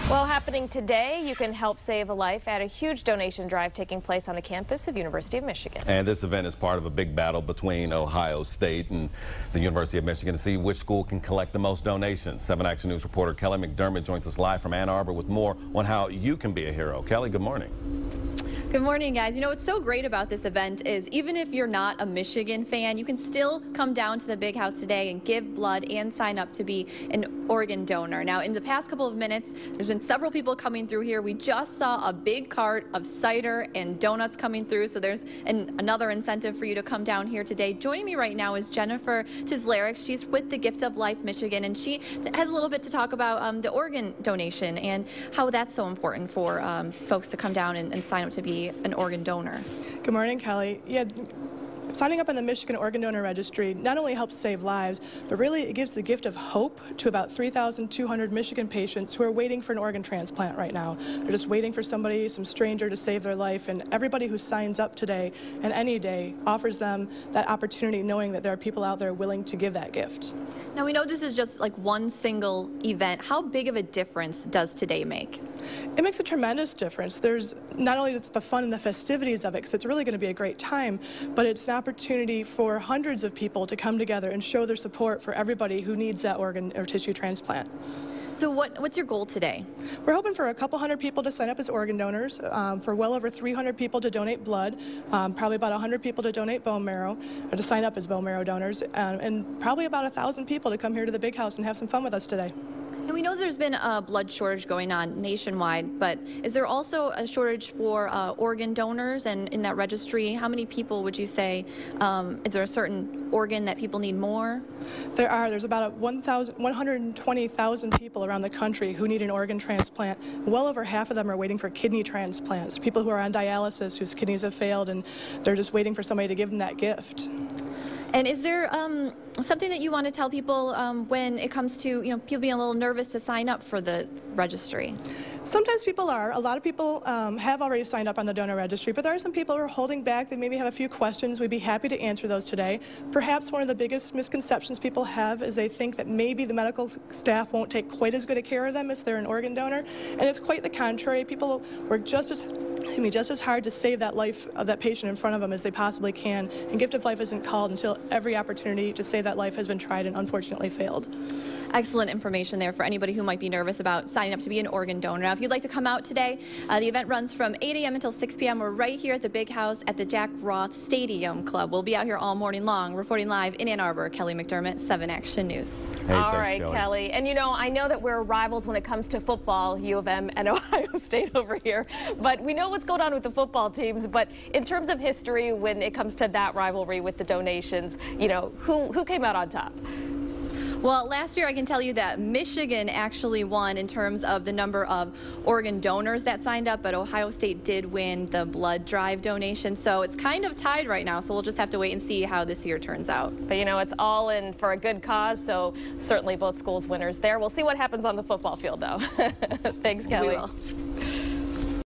Well, happening today, you can help save a life at a huge donation drive taking place on the campus of University of Michigan. And this event is part of a big battle between Ohio State and the University of Michigan to see which school can collect the most donations. 7 Action News reporter Kelly McDermott joins us live from Ann Arbor with more on how you can be a hero. Kelly, good morning. Good morning, guys. You know, what's so great about this event is even if you're not a Michigan fan, you can still come down to the big house today and give blood and sign up to be an organ donor. Now, in the past couple of minutes, there's been several people coming through here. We just saw a big cart of cider and donuts coming through, so there's another incentive for you to come down here today. Joining me right now is Jennifer Tislarek. She's with the Gift of Life Michigan, and she has a little bit to talk about the organ donation and how that's so important for folks to come down and sign up to be an organ donor. Good morning, Kelly. Yeah, signing up on the Michigan Organ Donor Registry not only helps save lives, but really it gives the gift of hope to about 3,200 Michigan patients who are waiting for an organ transplant right now. They're just waiting for somebody, some stranger, to save their life, and everybody who signs up today and any day offers them that opportunity, knowing that there are people out there willing to give that gift. Now, we know this is just like one single event. How big of a difference does today make? It makes a tremendous difference. There's not only just the fun and the festivities of it, because it's really going to be a great time, but it's an opportunity for hundreds of people to come together and show their support for everybody who needs that organ or tissue transplant. So what's your goal today? We're hoping for a couple hundred people to sign up as organ donors, for well over 300 people to donate blood, probably about 100 people to donate bone marrow, or to sign up as bone marrow donors, and probably about 1,000 people to come here to the big house and have some fun with us today. And we know there's been a blood shortage going on nationwide, but is there also a shortage for organ donors? And in that registry, how many people would you say, is there a certain organ that people need more? There's about 120,000 people around the country who need an organ transplant. Well over half of them are waiting for kidney transplants, people who are on dialysis whose kidneys have failed, and they're just waiting for somebody to give them that gift. And is there something that you want to tell people when it comes to, people being a little nervous to sign up for the registry? Sometimes people are. A lot of people have already signed up on the donor registry, but there are some people who are holding back. They maybe have a few questions. We'd be happy to answer those today. Perhaps one of the biggest misconceptions people have is they think that maybe the medical staff won't take quite as good a care of them as they're an organ donor, and it's quite the contrary. People work just as hard to save that life of that patient in front of them as they possibly can, and Gift of Life isn't called until every opportunity to save that life has been tried and unfortunately failed. Excellent information there for anybody who might be nervous about signing up to be an organ donor. Now, if you'd like to come out today, the event runs from 8 a.m. until 6 p.m. We're right here at the Big House at the Jack Roth Stadium Club. We'll be out here all morning long. Reporting live in Ann Arbor, Kelly McDermott, 7 Action News. Hey, all right, Kelly. And I know that we're rivals when it comes to football, U of M and Ohio State over here, but we know what's going on with the football teams. But in terms of history, when it comes to that rivalry with the donations, who came out on top? Well, last year I can tell you that Michigan actually won in terms of the number of organ donors that signed up, but Ohio State did win the blood drive donation. So it's kind of tied right now, so we'll just have to wait and see how this year turns out. But it's all in for a good cause, so certainly both schools winners there. We'll see what happens on the football field, though. Thanks, Kelly. We will.